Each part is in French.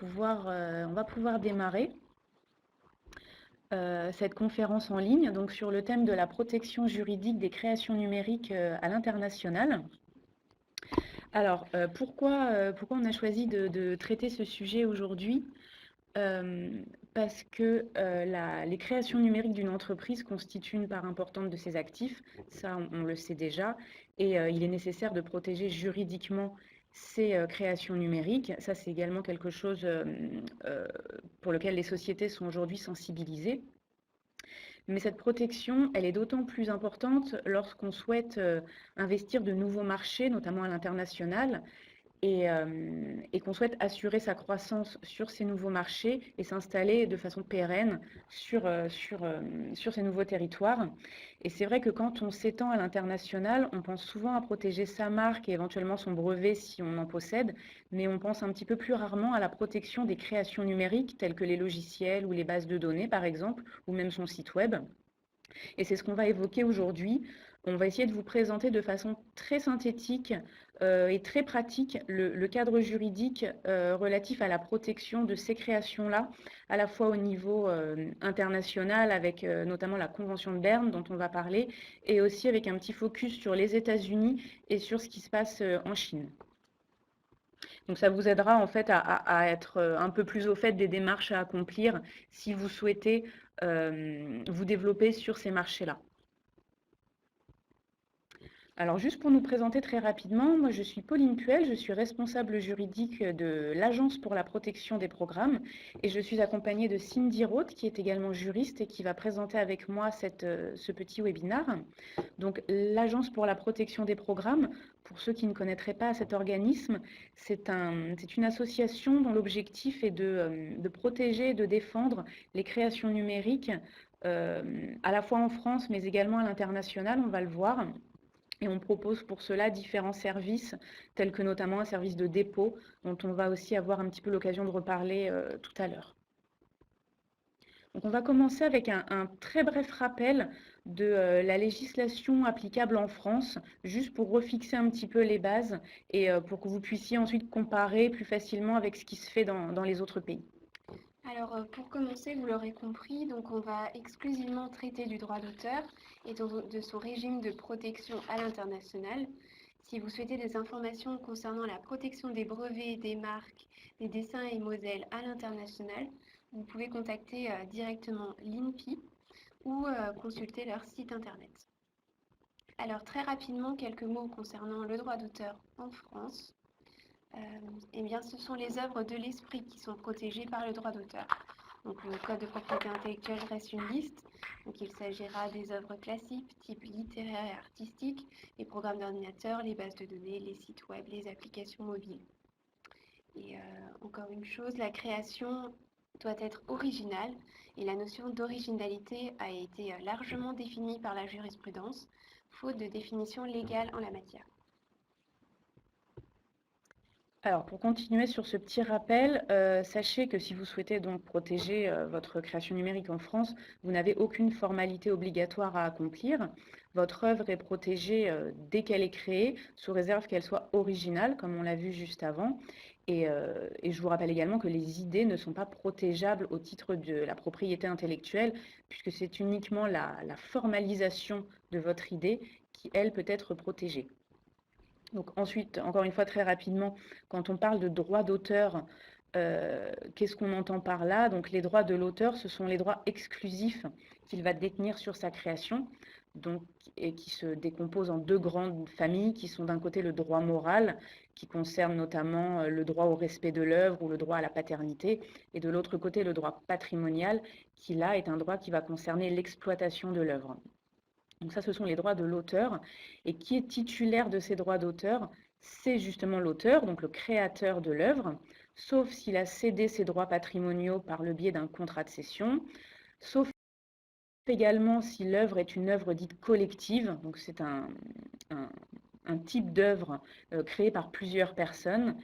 on va pouvoir démarrer cette conférence en ligne donc sur le thème de la protection juridique des créations numériques à l'international. Alors, pourquoi on a choisi de traiter ce sujet aujourd'hui? Parce que les créations numériques d'une entreprise constituent une part importante de ses actifs, ça on le sait déjà, et il est nécessaire de protéger juridiquement ces créations numériques. Ça, c'est également quelque chose pour lequel les sociétés sont aujourd'hui sensibilisées. Mais cette protection, elle est d'autant plus importante lorsqu'on souhaite investir de nouveaux marchés, notamment à l'international, et qu'on souhaite assurer sa croissance sur ces nouveaux marchés et s'installer de façon pérenne sur ces nouveaux territoires. Et c'est vrai que quand on s'étend à l'international, on pense souvent à protéger sa marque et éventuellement son brevet si on en possède, mais on pense un petit peu plus rarement à la protection des créations numériques telles que les logiciels ou les bases de données par exemple, ou même son site web. Et c'est ce qu'on va évoquer aujourd'hui. On va essayer de vous présenter de façon très synthétique et très pratique le cadre juridique relatif à la protection de ces créations-là, à la fois au niveau international, avec notamment la Convention de Berne dont on va parler, et aussi avec un petit focus sur les États-Unis et sur ce qui se passe en Chine. Donc ça vous aidera en fait à être un peu plus au fait des démarches à accomplir si vous souhaitez vous développer sur ces marchés-là. Alors juste pour nous présenter très rapidement, moi je suis Pauline Puel, je suis responsable juridique de l'Agence pour la protection des programmes et je suis accompagnée de Cindy Roth qui est également juriste et qui va présenter avec moi ce petit webinaire. Donc l'Agence pour la protection des programmes, pour ceux qui ne connaîtraient pas cet organisme, c'est une association dont l'objectif est de protéger et de défendre les créations numériques à la fois en France mais également à l'international, on va le voir. Et on propose pour cela différents services, tels que notamment un service de dépôt, dont on va aussi avoir un petit peu l'occasion de reparler tout à l'heure. Donc on va commencer avec un très bref rappel de la législation applicable en France, juste pour refixer un petit peu les bases et pour que vous puissiez ensuite comparer plus facilement avec ce qui se fait dans les autres pays. Alors, pour commencer, vous l'aurez compris, donc on va exclusivement traiter du droit d'auteur et de son régime de protection à l'international. Si vous souhaitez des informations concernant la protection des brevets, des marques, des dessins et modèles à l'international, vous pouvez contacter directement l'INPI ou consulter leur site internet. Alors, très rapidement, quelques mots concernant le droit d'auteur en France. Eh bien, ce sont les œuvres de l'esprit qui sont protégées par le droit d'auteur. Donc, le Code de propriété intellectuelle reste une liste. Donc, il s'agira des œuvres classiques, type littéraire et artistique, les programmes d'ordinateur, les bases de données, les sites web, les applications mobiles. Et encore une chose, la création doit être originale et la notion d'originalité a été largement définie par la jurisprudence, faute de définition légale en la matière. Alors, pour continuer sur ce petit rappel, sachez que si vous souhaitez donc protéger votre création numérique en France, vous n'avez aucune formalité obligatoire à accomplir. Votre œuvre est protégée dès qu'elle est créée, sous réserve qu'elle soit originale, comme on l'a vu juste avant. Et je vous rappelle également que les idées ne sont pas protégeables au titre de la propriété intellectuelle, puisque c'est uniquement la formalisation de votre idée qui, elle, peut être protégée. Donc ensuite, encore une fois, très rapidement, quand on parle de droit d'auteur, qu'est-ce qu'on entend par là? Donc les droits de l'auteur, ce sont les droits exclusifs qu'il va détenir sur sa création, donc, et qui se décomposent en deux grandes familles, qui sont d'un côté le droit moral, qui concerne notamment le droit au respect de l'œuvre ou le droit à la paternité, et de l'autre côté le droit patrimonial, qui là est un droit qui va concerner l'exploitation de l'œuvre. Donc ça, ce sont les droits de l'auteur. Et qui est titulaire de ces droits d'auteur? C'est justement l'auteur, donc le créateur de l'œuvre, sauf s'il a cédé ses droits patrimoniaux par le biais d'un contrat de cession, sauf également si l'œuvre est une œuvre dite collective, donc c'est un type d'œuvre créée par plusieurs personnes.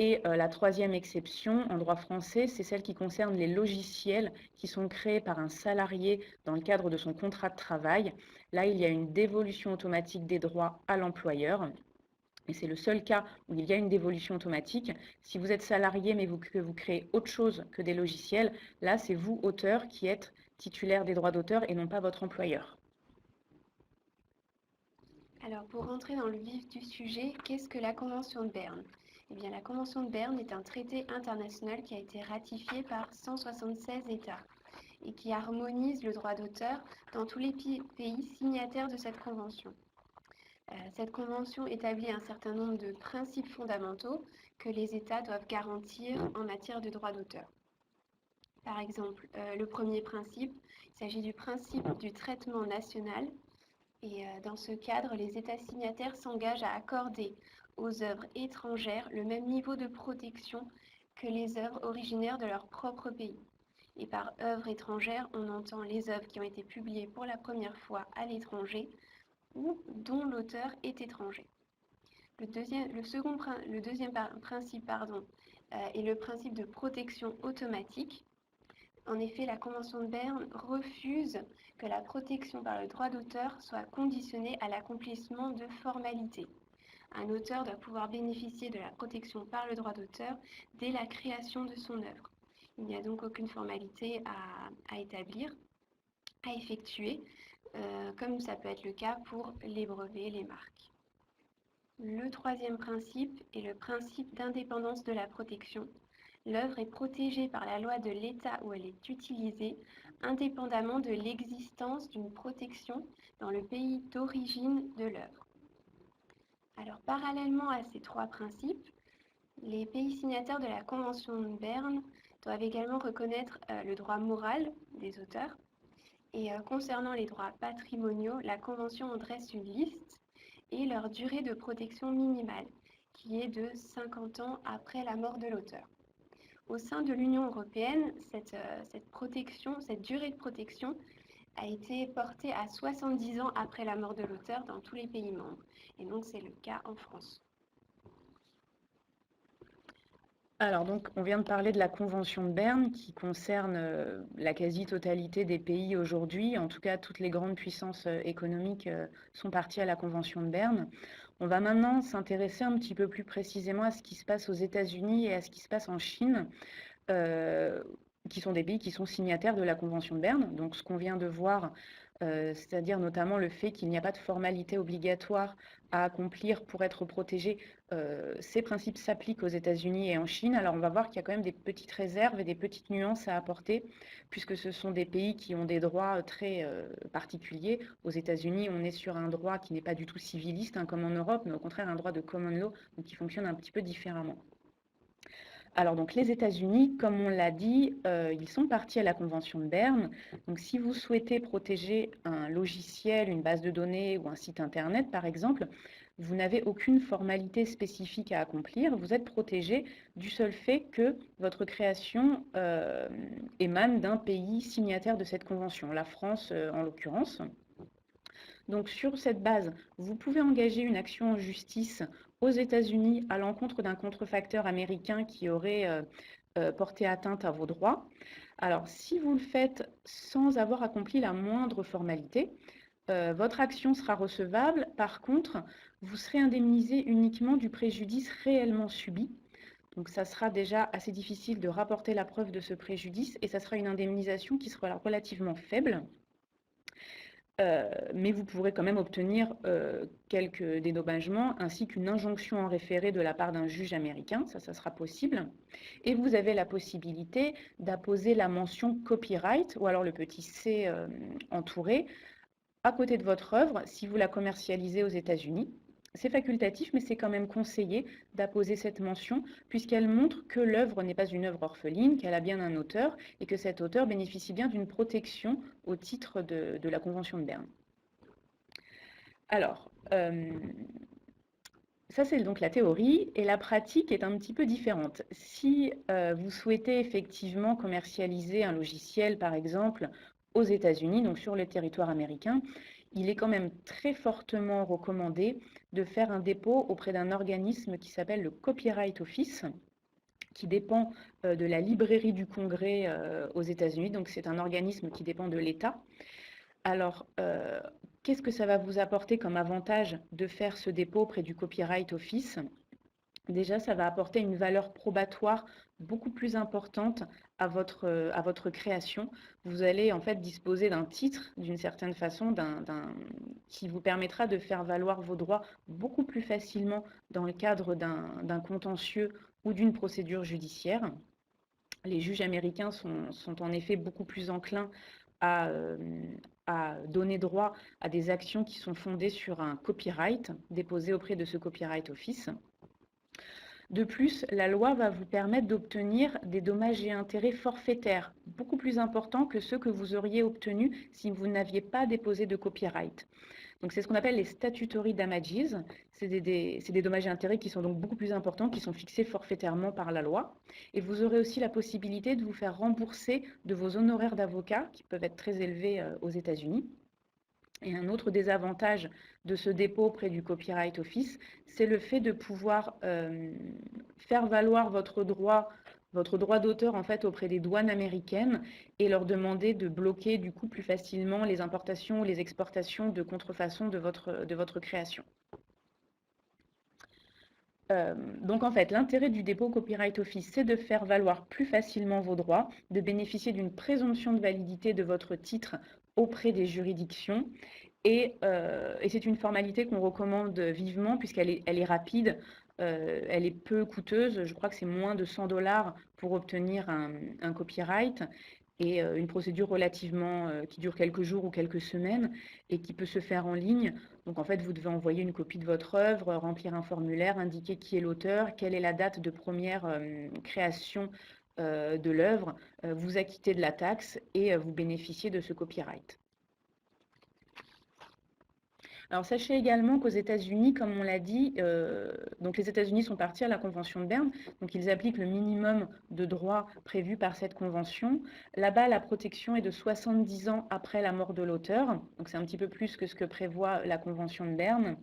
Et la troisième exception en droit français, c'est celle qui concerne les logiciels qui sont créés par un salarié dans le cadre de son contrat de travail. Là, il y a une dévolution automatique des droits à l'employeur. et c'est le seul cas où il y a une dévolution automatique. Si vous êtes salarié mais que vous créez autre chose que des logiciels, là c'est vous, auteur, qui êtes titulaire des droits d'auteur et non pas votre employeur. Alors, pour rentrer dans le vif du sujet, qu'est-ce que la Convention de Berne? Eh bien, la Convention de Berne est un traité international qui a été ratifié par 176 États et qui harmonise le droit d'auteur dans tous les pays signataires de cette convention. Cette convention établit un certain nombre de principes fondamentaux que les États doivent garantir en matière de droit d'auteur. Par exemple, le premier principe, il s'agit du principe du traitement national. Et dans ce cadre, les États signataires s'engagent à accorder aux œuvres étrangères le même niveau de protection que les œuvres originaires de leur propre pays. Et par œuvres étrangères, on entend les œuvres qui ont été publiées pour la première fois à l'étranger ou dont l'auteur est étranger. Le deuxième principe est le principe de protection automatique. En effet, la Convention de Berne refuse que la protection par le droit d'auteur soit conditionnée à l'accomplissement de formalités. Un auteur doit pouvoir bénéficier de la protection par le droit d'auteur dès la création de son œuvre. Il n'y a donc aucune formalité à établir, à effectuer, comme ça peut être le cas pour les brevets, les marques. Le troisième principe est le principe d'indépendance de la protection. L'œuvre est protégée par la loi de l'État où elle est utilisée, indépendamment de l'existence d'une protection dans le pays d'origine de l'œuvre. Alors, parallèlement à ces trois principes, les pays signataires de la Convention de Berne doivent également reconnaître le droit moral des auteurs. Et concernant les droits patrimoniaux, la Convention en dresse une liste et leur durée de protection minimale, qui est de 50 ans après la mort de l'auteur. Au sein de l'Union européenne, cette durée de protection a été portée à 70 ans après la mort de l'auteur dans tous les pays membres. Et donc, c'est le cas en France. Alors donc, on vient de parler de la Convention de Berne qui concerne la quasi-totalité des pays aujourd'hui. En tout cas, toutes les grandes puissances économiques sont parties à la Convention de Berne. On va maintenant s'intéresser un petit peu plus précisément à ce qui se passe aux États-Unis et à ce qui se passe en Chine, qui sont des pays qui sont signataires de la Convention de Berne. Donc ce qu'on vient de voir, c'est-à-dire notamment le fait qu'il n'y a pas de formalité obligatoire à accomplir pour être protégé, ces principes s'appliquent aux États-Unis et en Chine. Alors on va voir qu'il y a quand même des petites réserves et des petites nuances à apporter, puisque ce sont des pays qui ont des droits très particuliers. Aux États-Unis, on est sur un droit qui n'est pas du tout civiliste, hein, comme en Europe, mais au contraire un droit de common law, donc qui fonctionne un petit peu différemment. Alors donc les États-Unis, comme on l'a dit, ils sont partis à la Convention de Berne. Donc si vous souhaitez protéger un logiciel, une base de données ou un site internet par exemple, vous n'avez aucune formalité spécifique à accomplir. Vous êtes protégé du seul fait que votre création émane d'un pays signataire de cette convention, la France en l'occurrence. Donc sur cette base, vous pouvez engager une action en justice aux États-Unis à l'encontre d'un contrefacteur américain qui aurait porté atteinte à vos droits. Alors si vous le faites sans avoir accompli la moindre formalité, votre action sera recevable. Par contre, vous serez indemnisé uniquement du préjudice réellement subi. Donc ça sera déjà assez difficile de rapporter la preuve de ce préjudice et ça sera une indemnisation qui sera relativement faible. Mais vous pourrez quand même obtenir quelques dédommagements ainsi qu'une injonction en référé de la part d'un juge américain, ça sera possible. Et vous avez la possibilité d'apposer la mention copyright ou alors le petit C entouré à côté de votre œuvre si vous la commercialisez aux États-Unis. C'est facultatif, mais c'est quand même conseillé d'apposer cette mention puisqu'elle montre que l'œuvre n'est pas une œuvre orpheline, qu'elle a bien un auteur et que cet auteur bénéficie bien d'une protection au titre de la Convention de Berne. Alors, ça c'est donc la théorie et la pratique est un petit peu différente. Si vous souhaitez effectivement commercialiser un logiciel, par exemple, aux États-Unis, donc sur le territoire américain, il est quand même très fortement recommandé de faire un dépôt auprès d'un organisme qui s'appelle le Copyright Office, qui dépend de la librairie du Congrès aux États-Unis. Donc c'est un organisme qui dépend de l'État. Alors, qu'est-ce que ça va vous apporter comme avantage de faire ce dépôt auprès du Copyright Office? Déjà, ça va apporter une valeur probatoire beaucoup plus importante à votre création. Vous allez en fait disposer d'un titre, d'une certaine façon, qui vous permettra de faire valoir vos droits beaucoup plus facilement dans le cadre d'un contentieux ou d'une procédure judiciaire. Les juges américains sont en effet beaucoup plus enclins à, à donner droit à des actions qui sont fondées sur un copyright déposé auprès de ce Copyright Office. De plus, la loi va vous permettre d'obtenir des dommages et intérêts forfaitaires, beaucoup plus importants que ceux que vous auriez obtenus si vous n'aviez pas déposé de copyright. Donc c'est ce qu'on appelle les statutory damages. C'est des dommages et intérêts qui sont donc beaucoup plus importants, qui sont fixés forfaitairement par la loi. Et vous aurez aussi la possibilité de vous faire rembourser de vos honoraires d'avocat, qui peuvent être très élevés aux États-Unis. Et un autre désavantage de ce dépôt auprès du Copyright Office, c'est le fait de pouvoir faire valoir votre droit d'auteur en fait auprès des douanes américaines et leur demander de bloquer du coup plus facilement les importations ou les exportations de contrefaçon de votre création. Donc en fait, l'intérêt du dépôt Copyright Office, c'est de faire valoir plus facilement vos droits, de bénéficier d'une présomption de validité de votre titre auprès des juridictions. Et c'est une formalité qu'on recommande vivement puisqu'elle est rapide, elle est peu coûteuse. Je crois que c'est moins de 100 $ pour obtenir un copyright et une procédure relativement qui dure quelques jours ou quelques semaines et qui peut se faire en ligne. Donc en fait, vous devez envoyer une copie de votre œuvre, remplir un formulaire, indiquer qui est l'auteur, quelle est la date de première création de l'œuvre, vous acquitter de la taxe et vous bénéficiez de ce copyright. Alors sachez également qu'aux États-Unis, comme on l'a dit, donc les États-Unis sont partis à la Convention de Berne, donc ils appliquent le minimum de droits prévus par cette convention. Là-bas, la protection est de 70 ans après la mort de l'auteur, donc c'est un petit peu plus que ce que prévoit la Convention de Berne.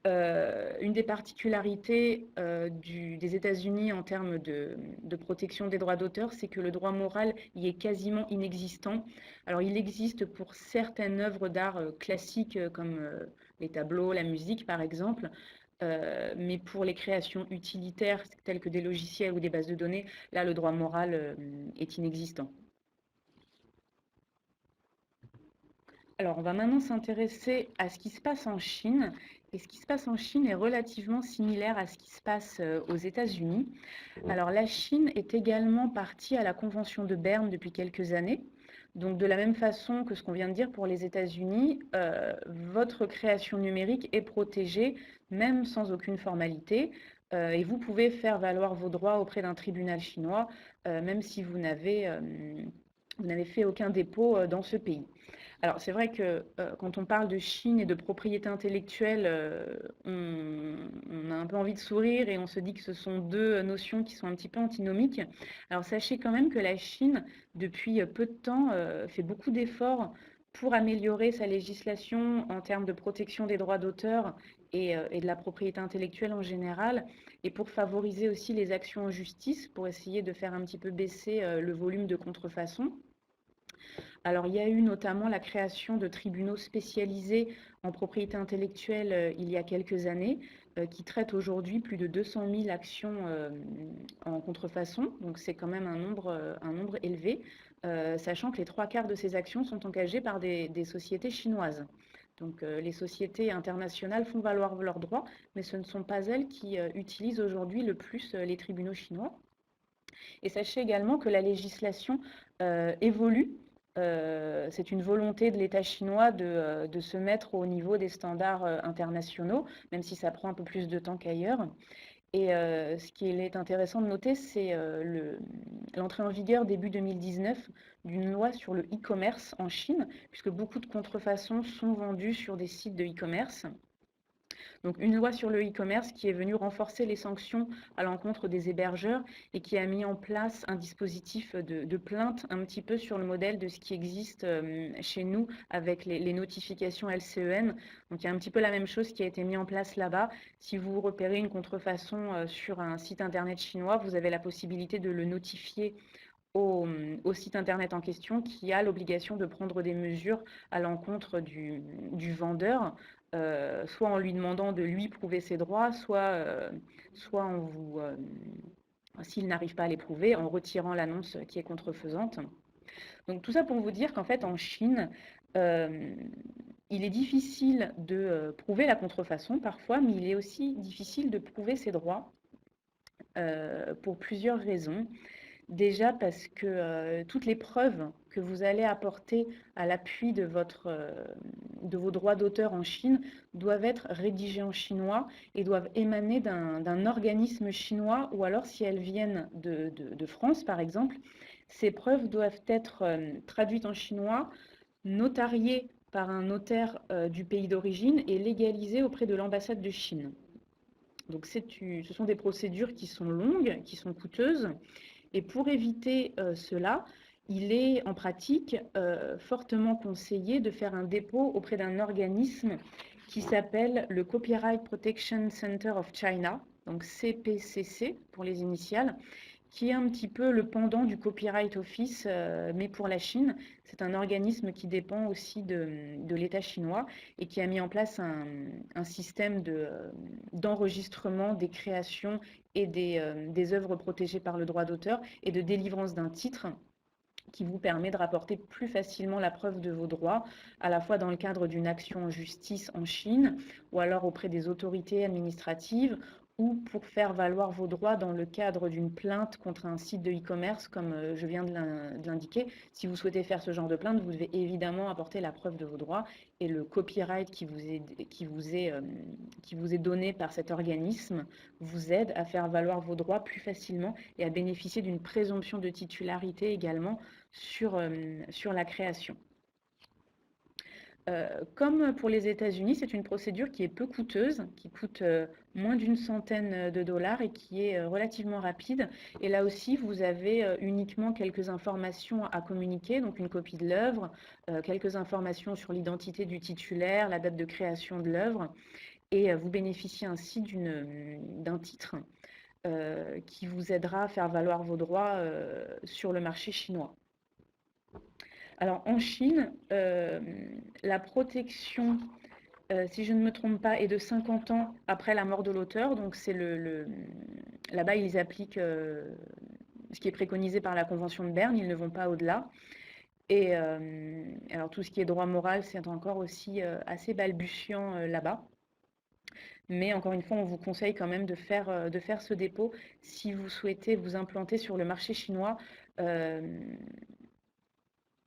Une des particularités des États-Unis en termes de protection des droits d'auteur, c'est que le droit moral y est quasiment inexistant. Alors, il existe pour certaines œuvres d'art classiques comme les tableaux, la musique par exemple, mais pour les créations utilitaires telles que des logiciels ou des bases de données, là, le droit moral est inexistant. Alors, on va maintenant s'intéresser à ce qui se passe en Chine. Et ce qui se passe en Chine est relativement similaire à ce qui se passe aux États-Unis. Alors, la Chine est également partie à la Convention de Berne depuis quelques années. Donc, de la même façon que ce qu'on vient de dire pour les États-Unis, votre création numérique est protégée, même sans aucune formalité. Et vous pouvez faire valoir vos droits auprès d'un tribunal chinois, même si vous n'avez fait aucun dépôt dans ce pays. Alors, c'est vrai que quand on parle de Chine et de propriété intellectuelle, on a un peu envie de sourire et on se dit que ce sont deux notions qui sont un petit peu antinomiques. Alors, sachez quand même que la Chine, depuis peu de temps, fait beaucoup d'efforts pour améliorer sa législation en termes de protection des droits d'auteur et de la propriété intellectuelle en général, et pour favoriser aussi les actions en justice, pour essayer de faire un petit peu baisser le volume de contrefaçon. Alors, il y a eu notamment la création de tribunaux spécialisés en propriété intellectuelle il y a quelques années, qui traitent aujourd'hui plus de 200 000 actions en contrefaçon. Donc, c'est quand même un nombre élevé, sachant que les 3/4 de ces actions sont engagées par des sociétés chinoises. Donc, les sociétés internationales font valoir leurs droits, mais ce ne sont pas elles qui utilisent aujourd'hui le plus les tribunaux chinois. Et sachez également que la législation évolue. C'est une volonté de l'État chinois de se mettre au niveau des standards internationaux, même si ça prend un peu plus de temps qu'ailleurs. Et ce qui est intéressant de noter, c'est l'entrée en vigueur début 2019 d'une loi sur le e-commerce en Chine, puisque beaucoup de contrefaçons sont vendues sur des sites de e-commerce. Donc une loi sur le e-commerce qui est venue renforcer les sanctions à l'encontre des hébergeurs et qui a mis en place un dispositif de plainte un petit peu sur le modèle de ce qui existe chez nous avec les notifications LCEN. Donc il y a un petit peu la même chose qui a été mis en place là-bas. Si vous repérez une contrefaçon sur un site internet chinois, vous avez la possibilité de le notifier au site internet en question qui a l'obligation de prendre des mesures à l'encontre du vendeur, soit en lui demandant de lui prouver ses droits, soit en vous, s'il n'arrive pas à les prouver, en retirant l'annonce qui est contrefaisante. Donc tout ça pour vous dire qu'en fait en Chine, il est difficile de prouver la contrefaçon parfois, mais il est aussi difficile de prouver ses droits pour plusieurs raisons. Déjà parce que toutes les preuves que vous allez apporter à l'appui de vos droits d'auteur en Chine doivent être rédigées en chinois et doivent émaner d'un organisme chinois, ou alors si elles viennent de France par exemple, ces preuves doivent être traduites en chinois, notariées par un notaire du pays d'origine et légalisées auprès de l'ambassade de Chine. Donc ce sont des procédures qui sont longues, qui sont coûteuses. Et pour éviter cela, il est en pratique fortement conseillé de faire un dépôt auprès d'un organisme qui s'appelle le Copyright Protection Center of China, donc CPCC pour les initiales, qui est un petit peu le pendant du Copyright Office, mais pour la Chine. C'est un organisme qui dépend aussi de l'État chinois et qui a mis en place un système d'enregistrement des créations et des œuvres protégées par le droit d'auteur et de délivrance d'un titre qui vous permet de rapporter plus facilement la preuve de vos droits, à la fois dans le cadre d'une action en justice en Chine, ou alors auprès des autorités administratives, ou pour faire valoir vos droits dans le cadre d'une plainte contre un site de e-commerce, comme je viens de l'indiquer. Si vous souhaitez faire ce genre de plainte, vous devez évidemment apporter la preuve de vos droits, et le copyright qui vous est donné par cet organisme vous aide à faire valoir vos droits plus facilement et à bénéficier d'une présomption de titularité également sur la création. Comme pour les États-Unis, c'est une procédure qui est peu coûteuse, qui coûte moins d'une centaine de dollars et qui est relativement rapide. Et là aussi, vous avez uniquement quelques informations à communiquer, donc une copie de l'œuvre, quelques informations sur l'identité du titulaire, la date de création de l'œuvre, et vous bénéficiez ainsi d'un titre qui vous aidera à faire valoir vos droits sur le marché chinois. Alors en Chine, la protection, si je ne me trompe pas, est de 50 ans après la mort de l'auteur. Donc c'est là-bas, ils appliquent ce qui est préconisé par la Convention de Berne, ils ne vont pas au-delà. Et alors tout ce qui est droit moral, c'est encore aussi assez balbutiant là-bas. Mais encore une fois, on vous conseille quand même de faire ce dépôt si vous souhaitez vous implanter sur le marché chinois.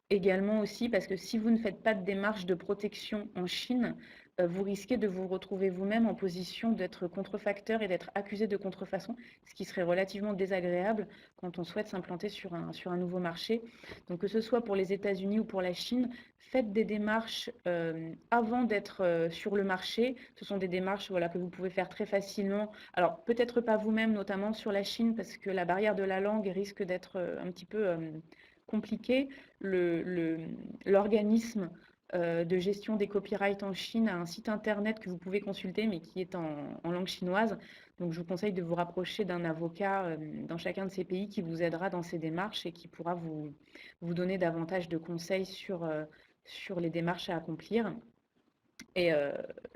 Également aussi parce que si vous ne faites pas de démarche de protection en Chine, vous risquez de vous retrouver vous-même en position d'être contrefacteur et d'être accusé de contrefaçon, ce qui serait relativement désagréable quand on souhaite s'implanter sur un nouveau marché. Donc que ce soit pour les États-Unis ou pour la Chine, faites des démarches avant d'être sur le marché. Ce sont des démarches voilà, que vous pouvez faire très facilement. Alors peut-être pas vous-même, notamment sur la Chine, parce que la barrière de la langue risque d'être un petit peu compliquée. L'organisme de gestion des copyrights en Chine a un site internet que vous pouvez consulter, mais qui est en langue chinoise. Donc, je vous conseille de vous rapprocher d'un avocat dans chacun de ces pays qui vous aidera dans ces démarches et qui pourra vous donner davantage de conseils sur les démarches à accomplir. Et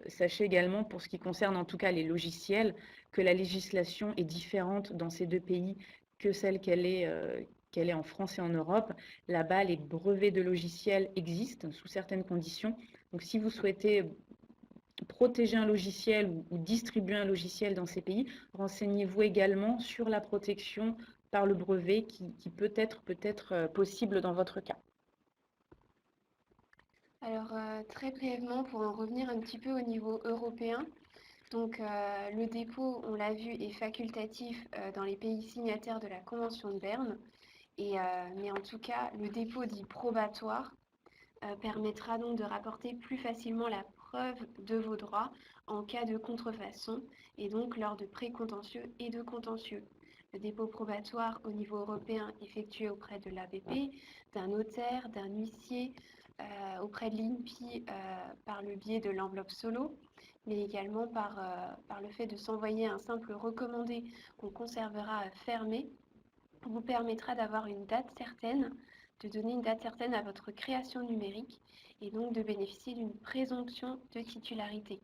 sachez également, pour ce qui concerne en tout cas les logiciels, que la législation est différente dans ces deux pays que celle qu'elle est en France et en Europe. Là-bas, les brevets de logiciels existent sous certaines conditions. Donc, si vous souhaitez protéger un logiciel ou distribuer un logiciel dans ces pays, renseignez-vous également sur la protection par le brevet qui peut être possible dans votre cas. Alors, très brièvement, pour en revenir un petit peu au niveau européen, donc le dépôt, on l'a vu, est facultatif dans les pays signataires de la Convention de Berne, mais en tout cas, le dépôt dit probatoire permettra donc de rapporter plus facilement la preuve de vos droits en cas de contrefaçon et donc lors de précontentieux et de contentieux. Le dépôt probatoire au niveau européen effectué auprès de l'ABP, d'un notaire, d'un huissier, auprès de l'INPI par le biais de l'enveloppe solo, mais également par le fait de s'envoyer un simple recommandé qu'on conservera fermé vous permettra d'avoir une date certaine, de donner une date certaine à votre création numérique et donc de bénéficier d'une présomption de titularité.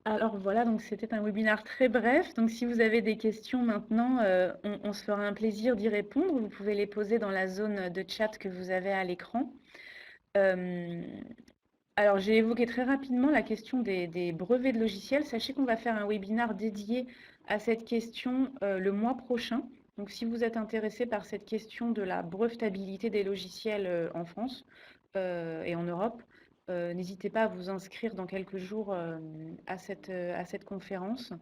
Alors voilà, donc c'était un webinaire très bref. Donc si vous avez des questions maintenant, on se fera un plaisir d'y répondre. Vous pouvez les poser dans la zone de chat que vous avez à l'écran. Alors j'ai évoqué très rapidement la question des brevets de logiciels. Sachez qu'on va faire un webinaire dédié à cette question le mois prochain. Donc si vous êtes intéressé par cette question de la brevetabilité des logiciels en France et en Europe, n'hésitez pas à vous inscrire dans quelques jours à cette conférence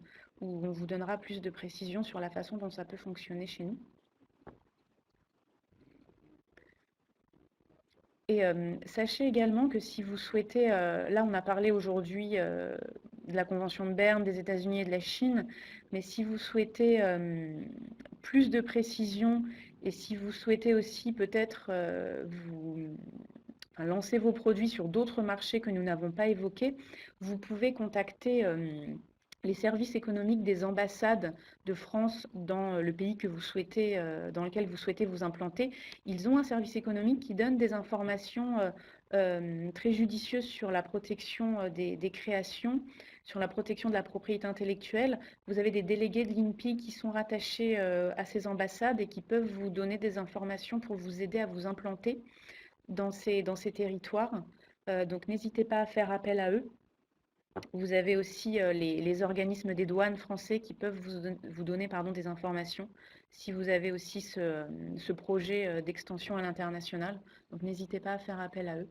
où on vous donnera plus de précisions sur la façon dont ça peut fonctionner chez nous. Et sachez également que si vous souhaitez, là on a parlé aujourd'hui de la Convention de Berne, des États-Unis et de la Chine, mais si vous souhaitez plus de précision et si vous souhaitez aussi peut-être lancer vos produits sur d'autres marchés que nous n'avons pas évoqués, vous pouvez contacter les services économiques des ambassades de France dans le pays que vous souhaitez, dans lequel vous souhaitez vous implanter. Ils ont un service économique qui donne des informations très judicieuses sur la protection des créations, sur la protection de la propriété intellectuelle. Vous avez des délégués de l'INPI qui sont rattachés à ces ambassades et qui peuvent vous donner des informations pour vous aider à vous implanter dans ces territoires. Donc n'hésitez pas à faire appel à eux. Vous avez aussi les organismes des douanes français qui peuvent vous donner des informations si vous avez aussi ce projet d'extension à l'international. Donc n'hésitez pas à faire appel à eux.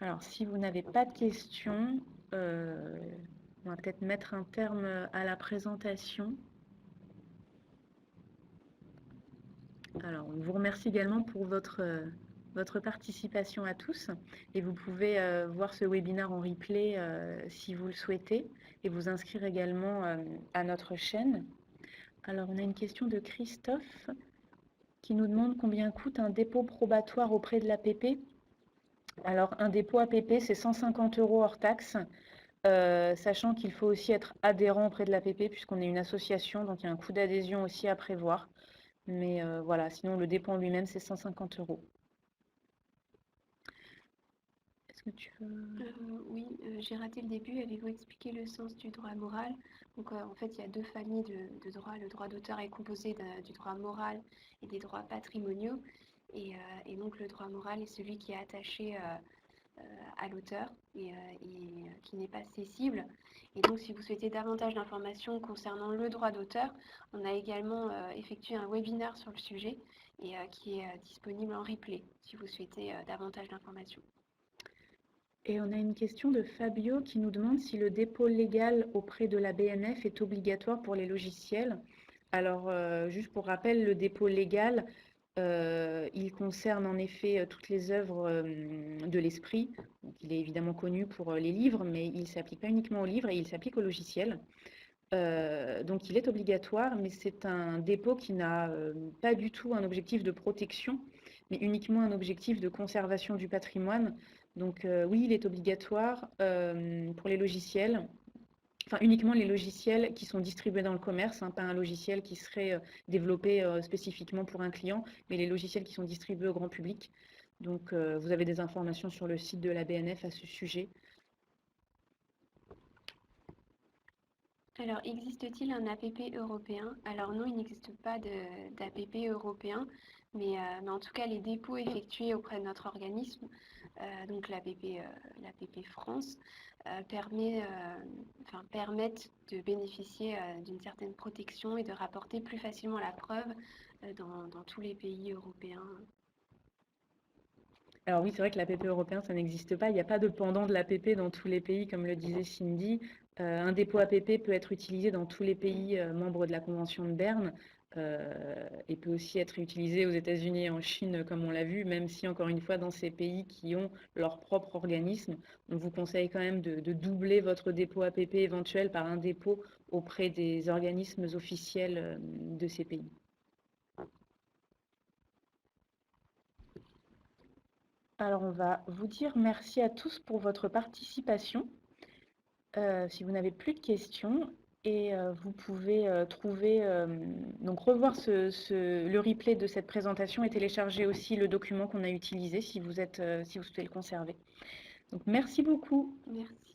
Alors si vous n'avez pas de questions, on va peut-être mettre un terme à la présentation. Alors, on vous remercie également pour votre participation à tous et vous pouvez voir ce webinaire en replay si vous le souhaitez et vous inscrire également à notre chaîne. Alors, on a une question de Christophe qui nous demande combien coûte un dépôt probatoire auprès de l'APP. Alors, un dépôt APP, c'est 150 € hors taxe, sachant qu'il faut aussi être adhérent auprès de l'APP puisqu'on est une association, donc il y a un coût d'adhésion aussi à prévoir. Mais voilà, sinon le dépôt en lui-même, c'est 150 €. Est-ce que tu veux... Oui, j'ai raté le début. Avez-vous expliqué le sens du droit moral? Donc, en fait, il y a deux familles de droits. Le droit d'auteur est composé du droit moral et des droits patrimoniaux. Et donc, le droit moral est celui qui est attaché à l'auteur et qui n'est pas cessible. Et donc, si vous souhaitez davantage d'informations concernant le droit d'auteur, on a également effectué un webinaire sur le sujet et qui est disponible en replay si vous souhaitez davantage d'informations. Et on a une question de Fabio qui nous demande si le dépôt légal auprès de la BNF est obligatoire pour les logiciels. Alors, juste pour rappel, le dépôt légal, il concerne en effet toutes les œuvres de l'esprit. Il est évidemment connu pour les livres, mais il ne s'applique pas uniquement aux livres et il s'applique aux logiciels. Donc il est obligatoire, mais c'est un dépôt qui n'a pas du tout un objectif de protection, mais uniquement un objectif de conservation du patrimoine. Donc oui, il est obligatoire pour les logiciels, enfin uniquement les logiciels qui sont distribués dans le commerce, hein, pas un logiciel qui serait développé spécifiquement pour un client, mais les logiciels qui sont distribués au grand public. Donc vous avez des informations sur le site de la BNF à ce sujet. Alors, existe-t-il un APP européen? Alors non, il n'existe pas d'APP européen, mais en tout cas, les dépôts effectués auprès de notre organisme, donc l'APP France, permettent de bénéficier d'une certaine protection et de rapporter plus facilement la preuve dans tous les pays européens. Alors oui, c'est vrai que l'APP européen, ça n'existe pas. Il n'y a pas de pendant de l'APP dans tous les pays, comme le disait Cindy. Un dépôt APP peut être utilisé dans tous les pays membres de la Convention de Berne et peut aussi être utilisé aux États-Unis et en Chine, comme on l'a vu, même si, encore une fois, dans ces pays qui ont leur propre organisme, on vous conseille quand même de doubler votre dépôt APP éventuel par un dépôt auprès des organismes officiels de ces pays. Alors, on va vous dire merci à tous pour votre participation. Si vous n'avez plus de questions, et vous pouvez donc revoir le replay de cette présentation et télécharger aussi le document qu'on a utilisé si vous souhaitez le conserver. Donc, merci beaucoup. Merci.